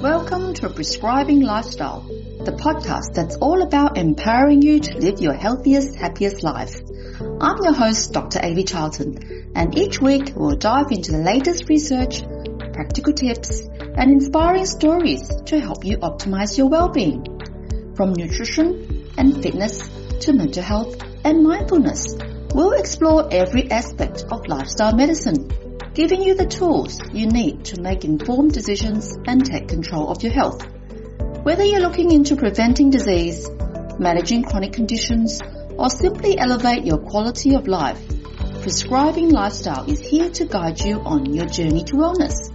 Welcome to Prescribing Lifestyle, the podcast that's all about empowering you to live your healthiest, happiest life. I'm your host, Dr. Avi Charlton, and each week we'll dive into the latest research, practical tips, and inspiring stories to help you optimize your well-being. From nutrition and fitness to mental health and mindfulness, we'll explore every aspect of lifestyle medicine, giving you the tools you need to make informed decisions and take control of your health. Whether you're looking into preventing disease, managing chronic conditions, or simply elevate your quality of life, Prescribing Lifestyle is here to guide you on your journey to wellness.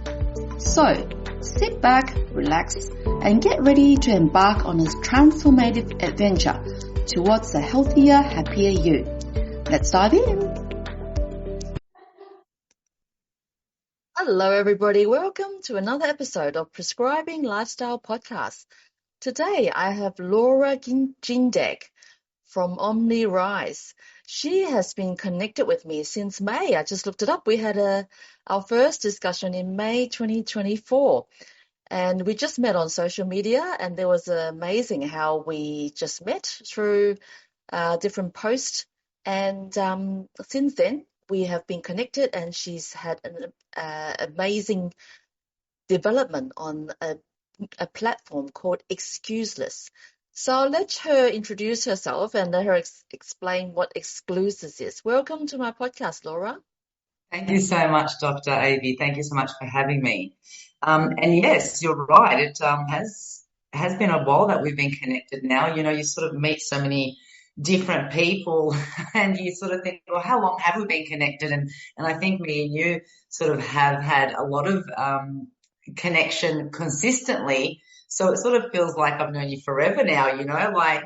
So, sit back, relax, and get ready to embark on this transformative adventure towards a healthier, happier you. Let's dive in. Hello, everybody. Welcome to another episode of Prescribing Lifestyle Podcast. Today, I have Laura Gindac from Omnirise. She has been connected with me since May. I just looked it up. We had our first discussion in May 2024, and we just met on social media, and it was amazing how we just met through different posts. And since then, we have been connected, and she's had an amazing development on a platform called XQ-SLESS. So I'll let her introduce herself and let her explain what XQ-SLESS is. Welcome to my podcast, Laura. Thank you so much, Dr. Avi. Thank you so much for having me. And yes, you're right. It has been a while that we've been connected now. You know, you sort of meet so many different people and you sort of think, well, how long have we been connected? And I think me and you sort of have had a lot of connection consistently. So it sort of feels like I've known you forever now, you know, like,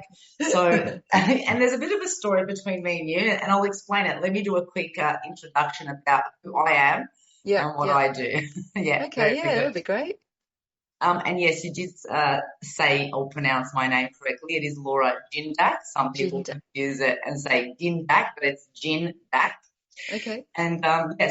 so, and there's a bit of a story between me and you, and I'll explain it. Let me do a quick introduction about who I am and what I do. Okay, that would be great. And yes, you did say or pronounce my name correctly. It is Laura Gindac. Some people confuse it and say Gindac, but it's Gindac. Okay. And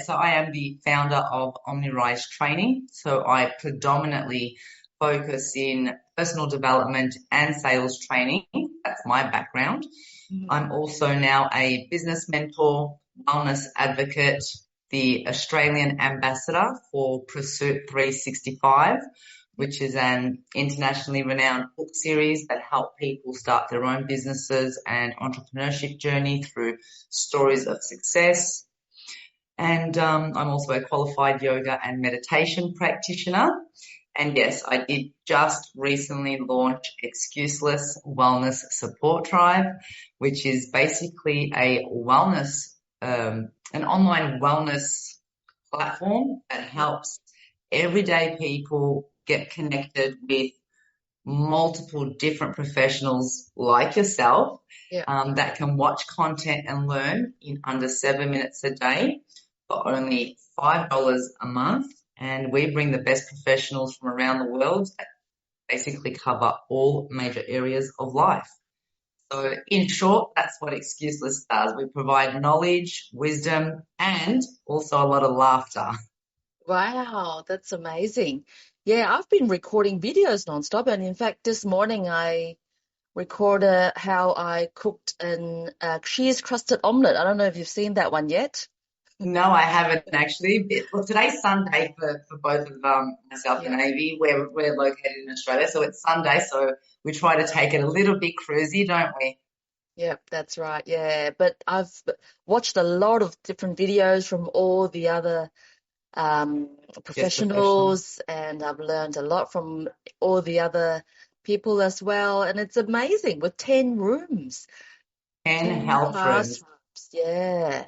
so I am the founder of Omnirise Training. So I predominantly focus in personal development and sales training. That's my background. Mm-hmm. I'm also now a business mentor, wellness advocate, the Australian ambassador for Pursuit 365, which is an internationally renowned book series that help people start their own businesses and entrepreneurship journey through stories of success. And I'm also a qualified yoga and meditation practitioner. And yes, I did just recently launch XQ-SLESS Wellness Support Tribe, which is basically a wellness, an online wellness platform that helps everyday people get connected with multiple different professionals like yourself that can watch content and learn in under 7 minutes a day for only $5 a month. And we bring the best professionals from around the world that basically cover all major areas of life. So in short, that's what XQ-SLESS does. We provide knowledge, wisdom, and also a lot of laughter. Wow, that's amazing. Yeah, I've been recording videos nonstop, and in fact, this morning I recorded how I cooked an cheese-crusted omelette. I don't know if you've seen that one yet. No, I haven't actually. Well, today's Sunday for both of myself and Avi. We're located in Australia, so it's Sunday, so we try to take it a little bit cruisy, don't we? Yeah, that's right. Yeah, but I've watched a lot of different videos from all the other professionals, and I've learned a lot from all the other people as well, and it's amazing with 10 rooms. 10 health rooms. Yeah.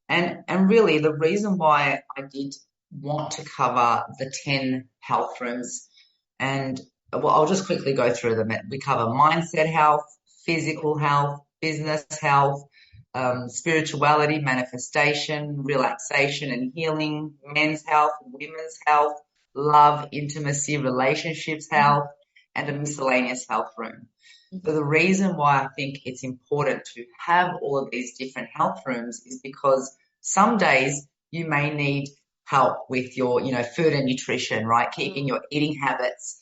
And really the reason why I did want to cover the 10 health rooms, and well, I'll just quickly go through them. We cover mindset health, physical health, business health, spirituality, manifestation, relaxation and healing, men's health, women's health, love, intimacy, relationships health, and a miscellaneous health room. So the reason why I think it's important to have all of these different health rooms is because some days you may need help with your, food and nutrition, right? Keeping your eating habits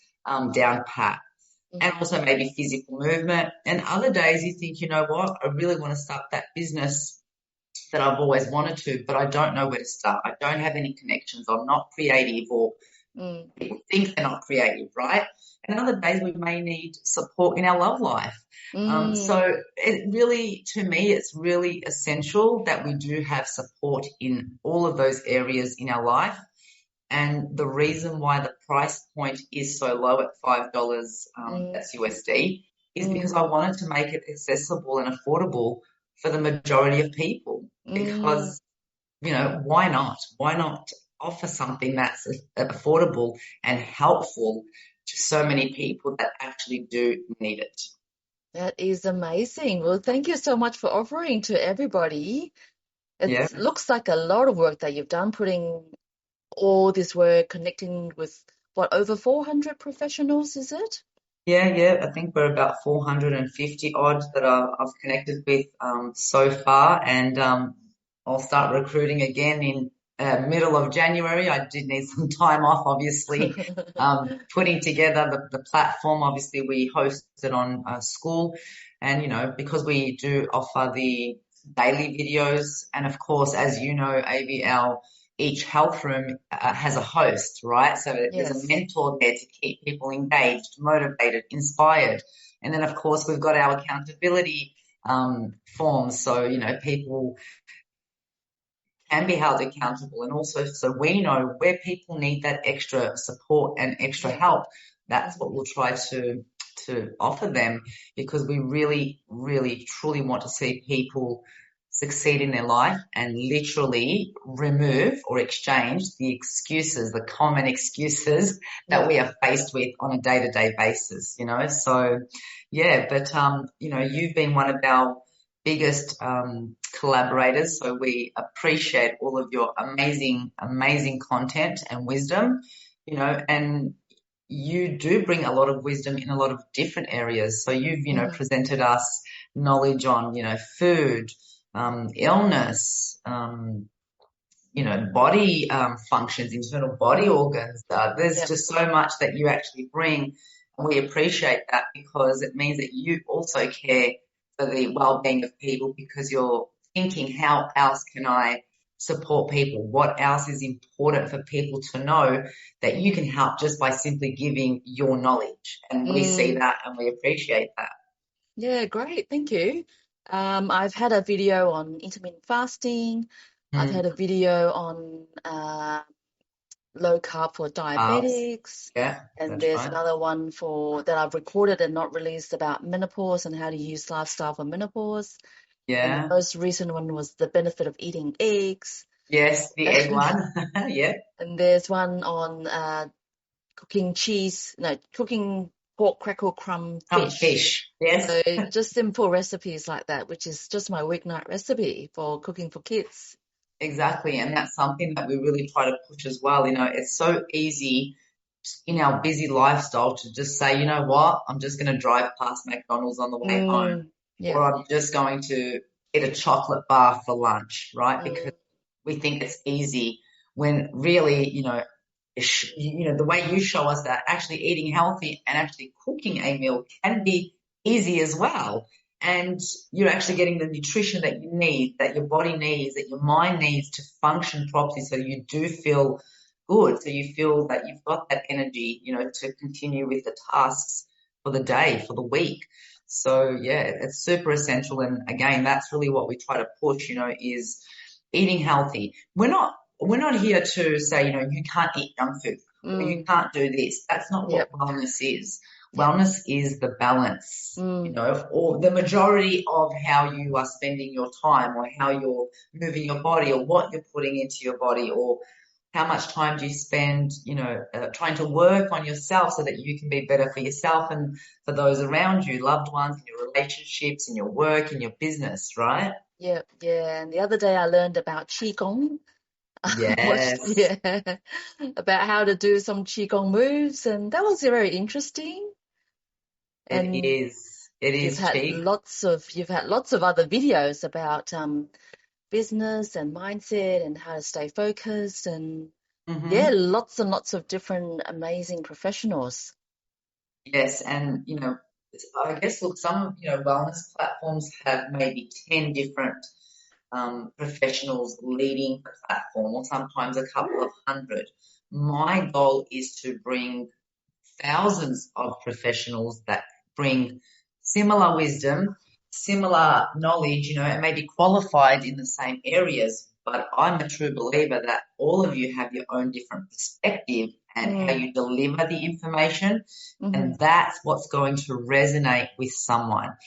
down pat. And also maybe physical movement. And other days you think, you know what, I really want to start that business that I've always wanted to, but I don't know where to start. I don't have any connections. I'm not creative, or people think they're not creative, right? And other days we may need support in our love life. So it really, to me, it's really essential that we do have support in all of those areas in our life. And the reason why the price point is so low at $5, that's USD, is because I wanted to make it accessible and affordable for the majority of people. Because, you know, why not? Why not offer something that's affordable and helpful to so many people that actually do need it? That is amazing. Well, thank you so much for offering to everybody. It looks like a lot of work that you've done, putting all this work, connecting with over 400 professionals, is it? Yeah. I think we're about 450 odd that I've connected with so far, and I'll start recruiting again in middle of January. I did need some time off, obviously, putting together the platform. Obviously, we host it on school, and, you know, because we do offer the daily videos, and of course, as you know, AVL, each health room has a host, right? So there's a mentor there to keep people engaged, motivated, inspired. And then, of course, we've got our accountability forms. So, you know, people can be held accountable. And also, so we know where people need that extra support and extra help. That's what we'll try to offer them, because we really, really, truly want to see people succeed in their life and literally remove or exchange the excuses, the common excuses that we are faced with on a day-to-day basis, you know. So, yeah, but, you know, you've been one of our biggest collaborators, so we appreciate all of your amazing, amazing content and wisdom, you know, and you do bring a lot of wisdom in a lot of different areas. So you've, you know, presented us knowledge on, you know, food, illness, you know, body functions, internal body organs. There's just so much that you actually bring, and we appreciate that, because it means that you also care for the well-being of people, because you're thinking, how else can I support people? What else is important for people to know that you can help just by simply giving your knowledge? And we see that and we appreciate that. Yeah, great. Thank you. I've had a video on intermittent fasting. I've had a video on low carb for diabetics. And there's another one that I've recorded and not released about menopause and how to use lifestyle for menopause. And the most recent one was the benefit of eating eggs. Yes, the egg one. And there's one on cooking pork crackle crumb fish. Yes. So just simple recipes like that, which is just my weeknight recipe for cooking for kids. Exactly. And that's something that we really try to push as well. You know, it's so easy in our busy lifestyle to just say, you know what, I'm just going to drive past McDonald's on the way home, or I'm just going to eat a chocolate bar for lunch, right? Because we think it's easy, when really, you know, the way you show us that actually eating healthy and actually cooking a meal can be easy as well. And you're actually getting the nutrition that you need, that your body needs, that your mind needs to function properly, so you do feel good, so you feel that you've got that energy, you know, to continue with the tasks for the day, for the week. So, yeah, it's super essential. And again, that's really what we try to push, you know, is eating healthy. We're not here to say, you know, you can't eat junk food, or you can't do this. That's not what wellness is. Wellness is the balance, you know, or the majority of how you are spending your time, or how you're moving your body, or what you're putting into your body, or how much time do you spend, you know, trying to work on yourself so that you can be better for yourself and for those around you, loved ones, in your relationships, in your work, in your business, right? Yeah. And the other day I learned about Qigong. Yes. About how to do some Qigong moves, and that was very interesting. And it is you've had cheap. lots of other videos about business and mindset and how to stay focused, and lots and lots of different amazing professionals. Yes, and I guess look, some wellness platforms have maybe 10 different professionals leading the platform, or sometimes a couple of hundred. My goal is to bring thousands of professionals that bring similar wisdom, similar knowledge, and maybe qualified in the same areas. But I'm a true believer that all of you have your own different perspective and how you deliver the information. And that's what's going to resonate with someone.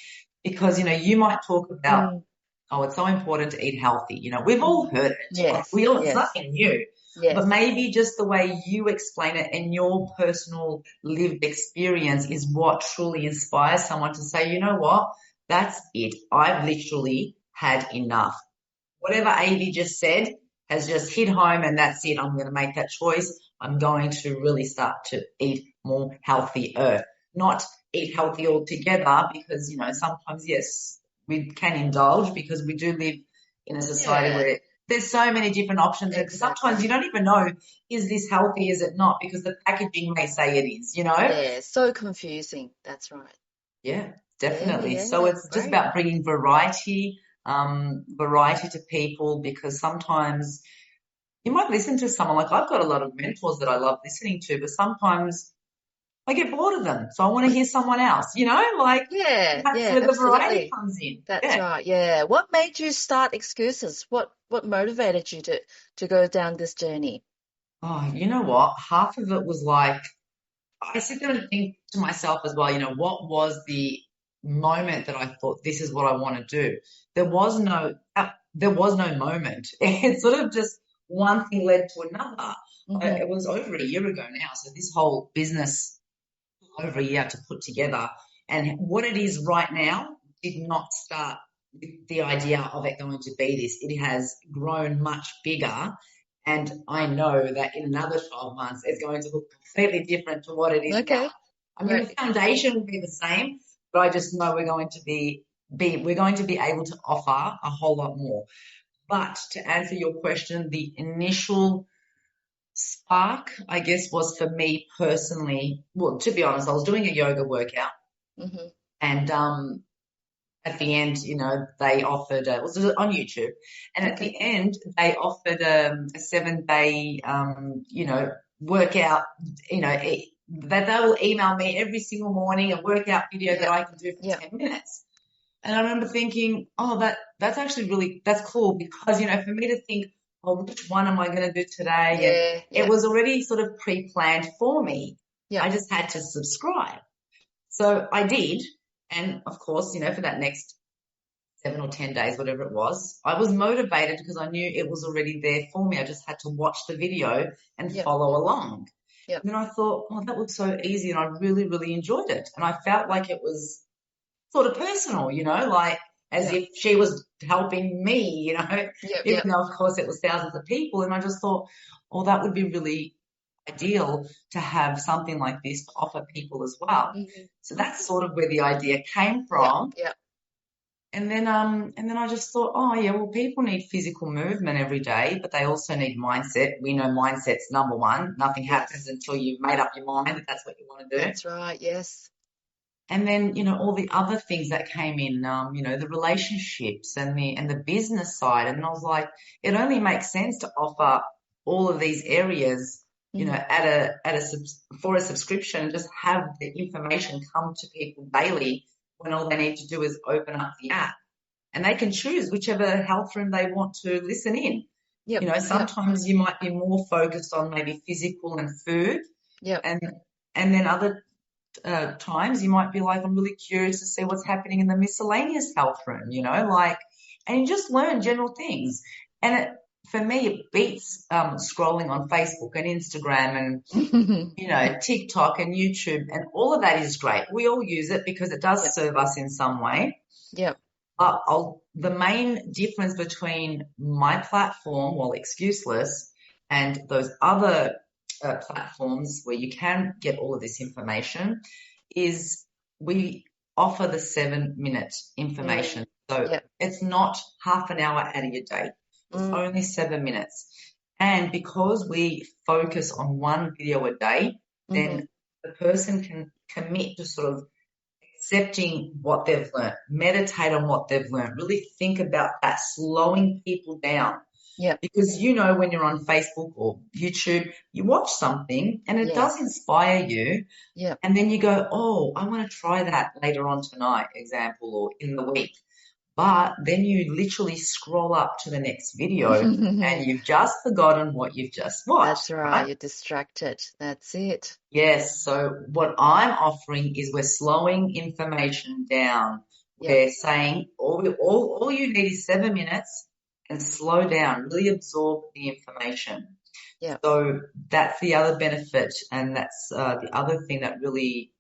Because, you might talk about, oh, it's so important to eat healthy. We've all heard it. Yes. It's nothing new. Yes. But maybe just the way you explain it and your personal lived experience is what truly inspires someone to say, you know what, that's it. I've literally had enough. Whatever Avi just said has just hit home, and that's it. I'm going to make that choice. I'm going to really start to eat more healthier, not eat healthy altogether, because, sometimes, yes, we can indulge because we do live in a society where there's so many different options. And sometimes you don't even know, is this healthy, is it not? Because the packaging may say it is, Yeah, so confusing. That's right. Yeah, definitely. Yeah, So it's just about bringing variety to people, because sometimes you might listen to someone, like I've got a lot of mentors that I love listening to, but sometimes I get bored of them. So I want to hear someone else, that's where the variety comes in. That's right. Yeah. What made you start Excuses? What motivated you to go down this journey? Oh, you know what? Half of it was like, I sit there and think to myself as well, what was the moment that I thought this is what I want to do? There was no moment. It sort of just one thing led to another. It was over a year ago now. So this whole business over a year to put together, and what it is right now did not start with the idea of it going to be this. It has grown much bigger. And I know that in another 12 months, it's going to look completely different to what it is now. I mean, the foundation will be the same, but I just know we're going to be able to offer a whole lot more. But to answer your question, the initial spark, I guess, was for me personally. Well, to be honest, I was doing a yoga workout, and at the end, they offered, it was on YouTube, and at the end, they offered a 7-day, workout, that they will email me every single morning a workout video that I can do for 10 minutes. And I remember thinking, oh, that's actually that's cool, because, for me to think, oh, which one am I going to do today? It was already sort of pre-planned for me. I just had to subscribe. So I did. And of course, for that next 7 or 10 days, whatever it was, I was motivated because I knew it was already there for me. I just had to watch the video and follow along. And then I thought, oh, that looks so easy. And I really, really enjoyed it. And I felt like it was sort of personal, like as if she was helping me, even though, of course, it was thousands of people. And I just thought, oh, that would be really ideal to have something like this to offer people as well. So that's sort of where the idea came from. And then I just thought, oh yeah, well, people need physical movement every day, but they also need mindset. We know mindset's number one. Nothing happens until you've made up your mind that that's what you want to do. That's right. Yes. And then, all the other things that came in, the relationships and the business side. And I was like, it only makes sense to offer all of these areas, for a subscription, and just have the information come to people daily, when all they need to do is open up the app and they can choose whichever health room they want to listen in. Sometimes you might be more focused on maybe physical and food. And then other times you might be like, I'm really curious to see what's happening in the miscellaneous health room, and you just learn general things. And for me, it beats scrolling on Facebook and Instagram and, TikTok and YouTube, and all of that is great. We all use it because it does serve us in some way. The main difference between my platform, XQ-SLESS, and those other platforms where you can get all of this information is we offer the 7-minute information. So it's not half an hour out of your day. It's only 7 minutes. And because we focus on one video a day, then the person can commit to sort of accepting what they've learned, meditate on what they've learned, really think about that, slowing people down. Yeah. Because when you're on Facebook or YouTube, you watch something and it does inspire you. Yeah. And then you go, oh, I want to try that later on tonight, example, or in the week. But then you literally scroll up to the next video and you've just forgotten what you've just watched. That's right. You're distracted. That's it. Yes. So what I'm offering is we're slowing information down. We're saying all you need is 7 minutes and slow down, really absorb the information. Yeah. So that's the other benefit, and that's the other thing that really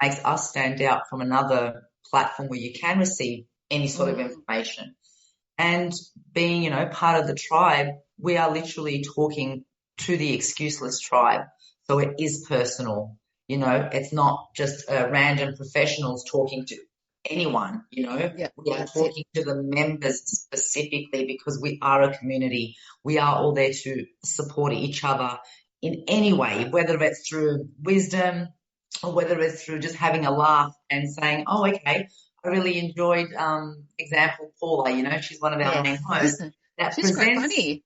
makes us stand out from another platform where you can receive any sort of information. And being, part of the tribe, we are literally talking to the XQ-SLESS tribe. So it is personal. It's not just random professionals talking to anyone, we are talking to the members specifically because we are a community. We are all there to support each other in any way, whether it's through wisdom or whether it's through just having a laugh and saying, oh, okay, I really enjoyed, example, Paula, she's one of our main hosts. She's quite funny.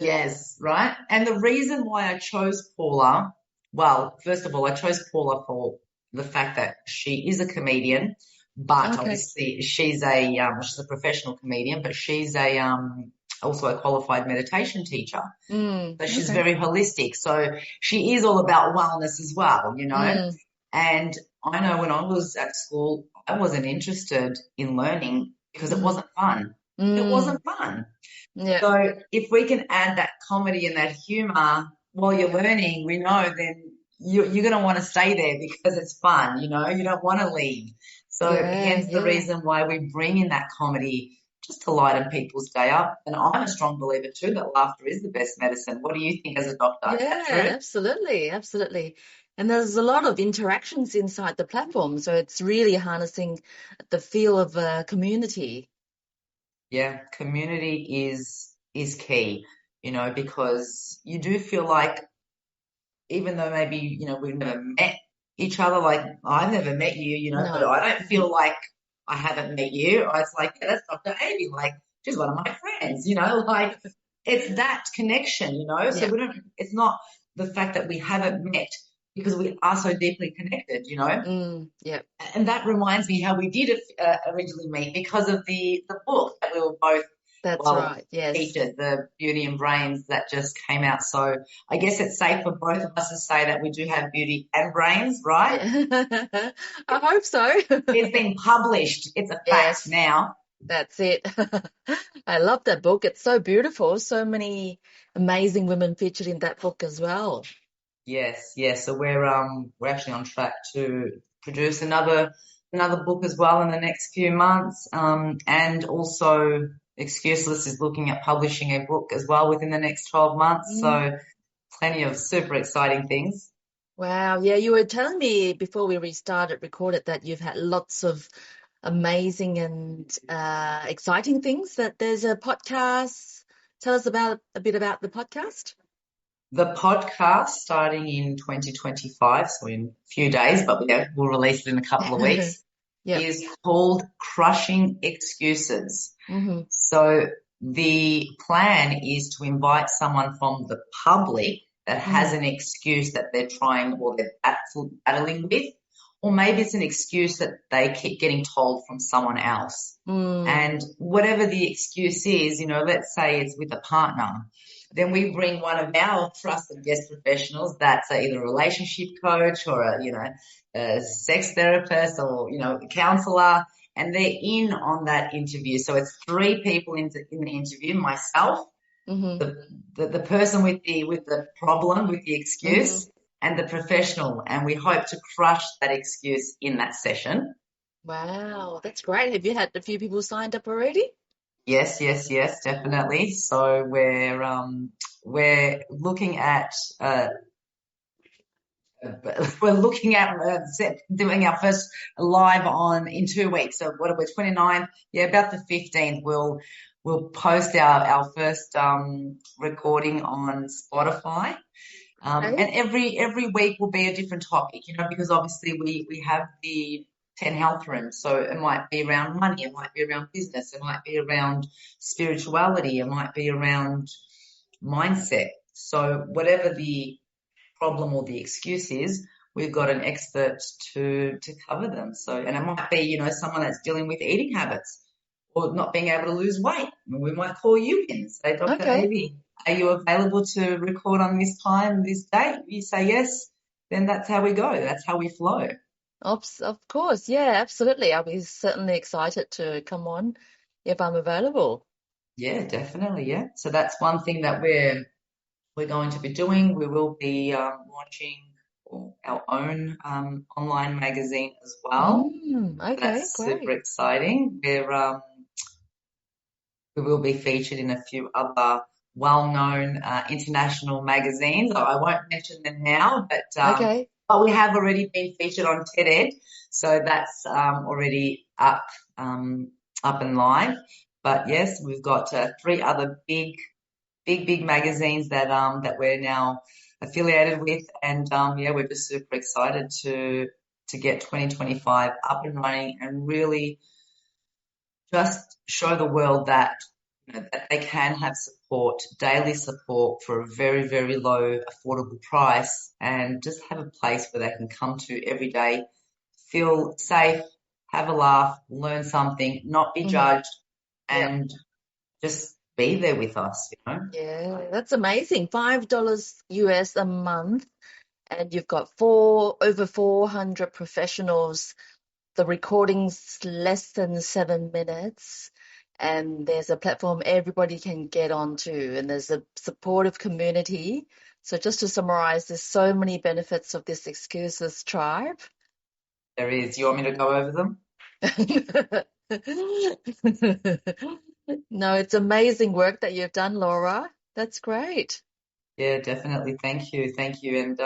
Yes, right. And the reason why I chose Paula, well, first of all, I chose Paula for the fact that she is a comedian, but obviously she's a professional comedian, but she's also a qualified meditation teacher. So she's very holistic. So she is all about wellness as well, And I know when I was at school, I wasn't interested in learning because it wasn't fun. It wasn't fun. Yeah. So if we can add that comedy and that humor while you're learning, we know then you're going to want to stay there because it's fun, you don't want to leave. So hence the reason why we bring in that comedy just to lighten people's day up. And I'm a strong believer too that laughter is the best medicine. What do you think as a doctor? Yeah, absolutely. Absolutely. And there's a lot of interactions inside the platform. So it's really harnessing the feel of a community. Yeah, community is key, because you do feel like even though maybe, we've never met each other, like I've never met you, but I don't feel like I haven't met you. It's like, yeah, that's Dr. Amy, like she's one of my friends, like it's that connection, so it's not the fact that we haven't met because we are so deeply connected, And that reminds me how we did originally meet because of the book that we were both featured, the Beauty and Brains that just came out. So I guess it's safe for both of us to say that we do have beauty and brains, right? I hope so. It's been published. It's a fact now. That's it. I love that book. It's so beautiful. So many amazing women featured in that book as well. Yes. So we're actually on track to produce another book as well in the next few months. And also XQ-SLESS is looking at publishing a book as well within the next 12 months. So plenty of super exciting things. Wow. Yeah, you were telling me before we recorded that you've had lots of amazing and exciting things, that there's a podcast. Tell us a bit about the podcast. The podcast starting in 2025, so in a few days, but we'll release it in a couple of weeks, is called Crushing Excuses. So the plan is to invite someone from the public that has an excuse that they're trying or they're battling with, or maybe it's an excuse that they keep getting told from someone else. And whatever the excuse is, let's say it's with a partner, then we bring one of our trusted guest professionals that's either a relationship coach or a sex therapist or, a counselor, and they're in on that interview. So it's 3 people in the interview, myself, the person with the problem, with the excuse, and the professional, and we hope to crush that excuse in that session. Wow, that's great. Have you had a few people signed up already? Yes, definitely. So we're looking at doing our first live in 2 weeks. So what are we, 29th? Yeah, about the 15th. We'll post our first recording on Spotify. And Okay. every week will be a different topic, because obviously we have the 10 health rooms. So it might be around money, it might be around business, it might be around spirituality, it might be around mindset. So whatever the problem or the excuse is, we've got an expert to cover them. So, and it might be, someone that's dealing with eating habits or not being able to lose weight. We might call you in and say, Dr. Okay. Avie, are you available to record on this time, this date? You say yes, then that's how we go. That's how we flow. Of course. Yeah, absolutely. I'll be certainly excited to come on if I'm available. Yeah, definitely. Yeah. So that's one thing that we're going to be doing. We will be launching our own online magazine as well. So Okay, that's super great. exciting. We will be featured in a few other well-known international magazines. I won't mention them now, Okay. but we have already been featured on TED, so that's already up and live. But yes, we've got 3 other big magazines that we're now affiliated with, and yeah, we're just super excited to get 2025 up and running and really just show the world that that they can have support, daily support for a very, very low, affordable price, and just have a place where they can come to every day, feel safe, have a laugh, learn something, not be Mm-hmm. judged, Yep. and just be there with us. Yeah, that's amazing. $5 US a month, and you've got over 400 professionals. The recording's less than 7 minutes, and there's a platform everybody can get onto, and there's a supportive community. So just to summarize, there's so many benefits of this XQ-SLESS tribe. There is. You want me to go over them? No, it's amazing work that you've done, Laura. That's great. Yeah, definitely. Thank you. Thank you. And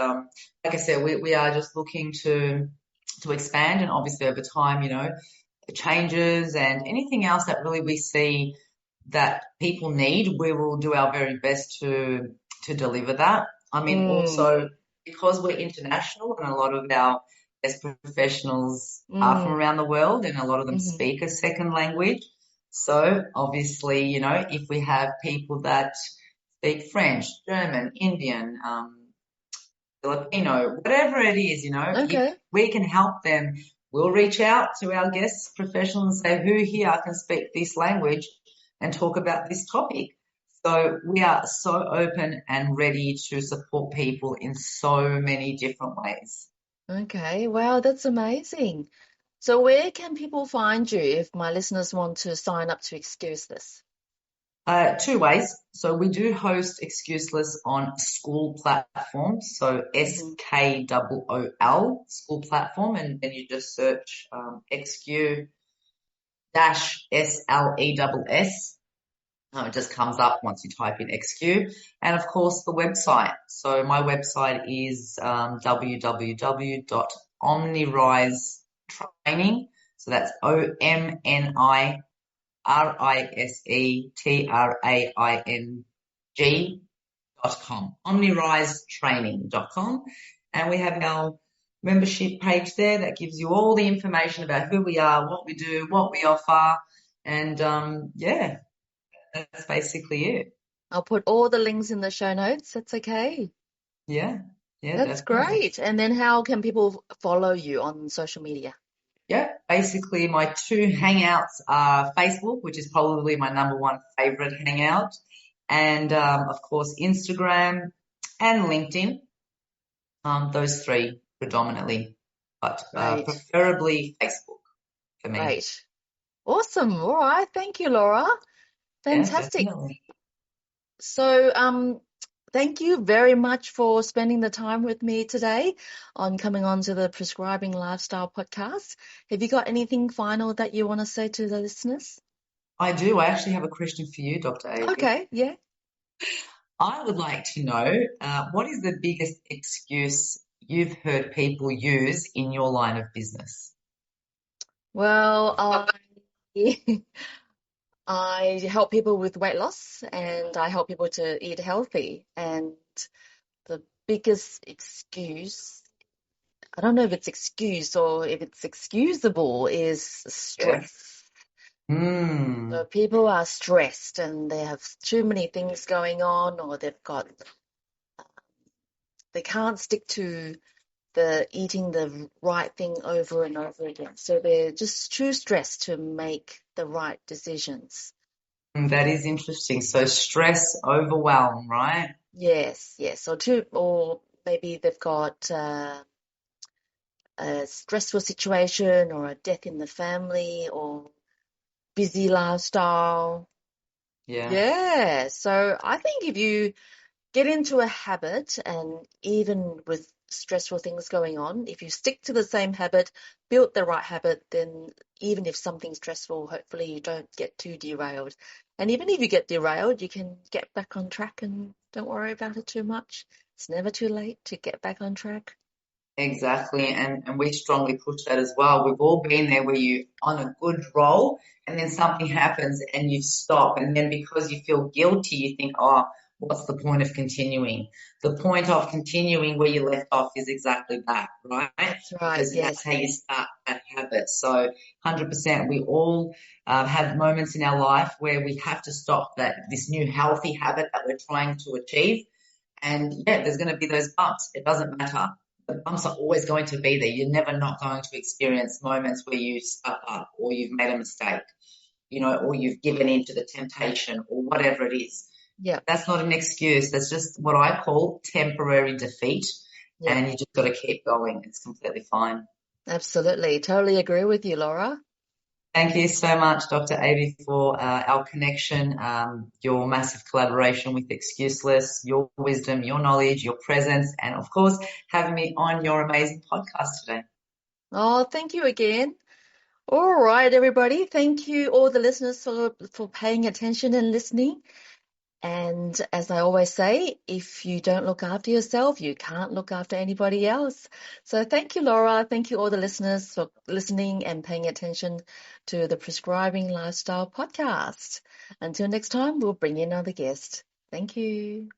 like I said, we are just looking to expand, and obviously over time, changes and anything else that really we see that people need, we will do our very best to deliver that. I mean, Mm, also because we're international and a lot of our best professionals are from mm, around the world and a lot of them hmm speak a second language. So obviously, if we have people that speak French, German, Indian, Filipino, whatever it is, if Okay. we can help them, we'll reach out to our guest professionals and say, who here can speak this language and talk about this topic? So we are so open and ready to support people in so many different ways. Okay. Wow, that's amazing. So where can people find you if my listeners want to sign up to XQ-SLESS? 2 ways. So we do host Excuseless on school platforms. So Mm-hmm. SKOOL school platform, and then you just search XQ-SLESS. It just comes up once you type in XQ. And of course, the website. So my website is www.omnirisetraining. So that's OMNIRISETRAING.com, omnirisetraining.com. And we have our membership page there that gives you all the information about who we are, what we do, what we offer. And yeah, that's basically it. I'll put all the links in the show notes. That's okay. Yeah, yeah, That's definitely. great. And then how can people follow you on social media? Yeah, basically my 2 hangouts are Facebook, which is probably my number 1 favorite hangout, and of course Instagram and LinkedIn. Those 3 predominantly, but Great. preferably Facebook for me. Great. Awesome. All right. Thank you, Laura. Yeah, Fantastic. definitely. So, thank you very much for spending the time with me today on coming on to the Prescribing Lifestyle podcast. Have you got anything final that you want to say to the listeners? I do. I actually have a question for you, Dr. Avie. Okay, yeah. I would like to know what is the biggest excuse you've heard people use in your line of business? Well, I help people with weight loss and I help people to eat healthy. And the biggest excuse, I don't know if it's excuse or if it's excusable, is stress. So people are stressed and they have too many things going on, or they can't stick to eating the right thing over and over again. So they're just too stressed to make the right decisions. That is interesting. So stress, overwhelm, right? Yes. Or maybe they've got a stressful situation or a death in the family or busy lifestyle. Yeah. So I think if you get into a habit, and even with stressful things going on, if you stick to the same habit, build the right habit, then even if something's stressful, hopefully you don't get too derailed. And even if you get derailed, you can get back on track and don't worry about it too much. It's never too late to get back on track. Exactly. And we strongly push that as well. We've all been there where you're on a good roll and then something happens and you stop. And then because you feel guilty, you think, oh, what's the point of continuing? The point of continuing where you left off is exactly that, right? That's right. Because Yes. that's how you start that habit. So 100%, we all have moments in our life where we have to stop this new healthy habit that we're trying to achieve. And yeah, there's going to be those bumps. It doesn't matter. The bumps are always going to be there. You're never not going to experience moments where you stuck up or you've made a mistake, or you've given in to the temptation or whatever it is. Yeah. That's not an excuse. That's just what I call temporary defeat. Yeah. And you just got to keep going. It's completely fine. Absolutely. Totally agree with you, Laura. Thank you so much, Dr. Avi, for our connection, your massive collaboration with XQ-SLESS, your wisdom, your knowledge, your presence, and of course, having me on your amazing podcast today. Oh, thank you again. All right, everybody. Thank you, all the listeners, for paying attention and listening. And as I always say, if you don't look after yourself, you can't look after anybody else. So thank you, Laura. Thank you, all the listeners, for listening and paying attention to the Prescribing Lifestyle podcast. Until next time, we'll bring in another guest. Thank you.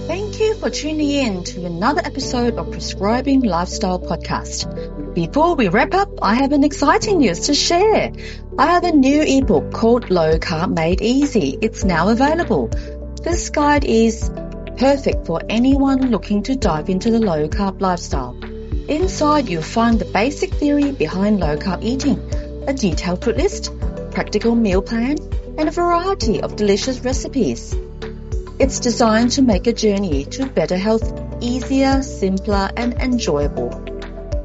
Thank you for tuning in to another episode of Prescribing Lifestyle podcast. Before we wrap up, I have an exciting news to share. I have a new ebook called Low Carb Made Easy. It's now available. This guide is perfect for anyone looking to dive into the low carb lifestyle. Inside, you'll find the basic theory behind low carb eating, a detailed food list, practical meal plan, and a variety of delicious recipes. It's designed to make a journey to better health easier, simpler, and enjoyable.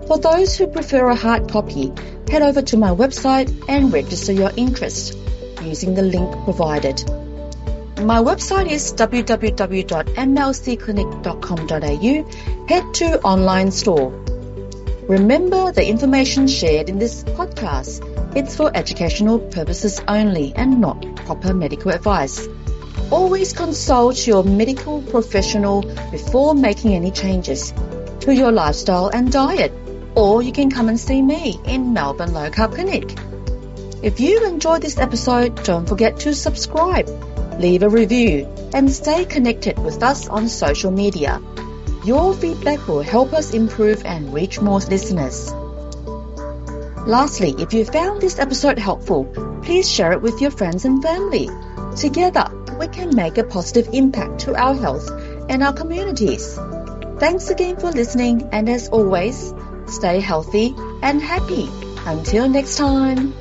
For those who prefer a hard copy, head over to my website and register your interest using the link provided. My website is www.mlcclinic.com.au. Head to online store. Remember, the information shared in this podcast, it's for educational purposes only and not proper medical advice. Always consult your medical professional before making any changes to your lifestyle and diet, or you can come and see me in Melbourne Low Carb Clinic. If you enjoyed this episode, don't forget to subscribe, leave a review, and stay connected with us on social media. Your feedback will help us improve and reach more listeners. Lastly, if you found this episode helpful, please share it with your friends and family. Together, we can make a positive impact to our health and our communities. Thanks again for listening, and as always, stay healthy and happy. Until next time.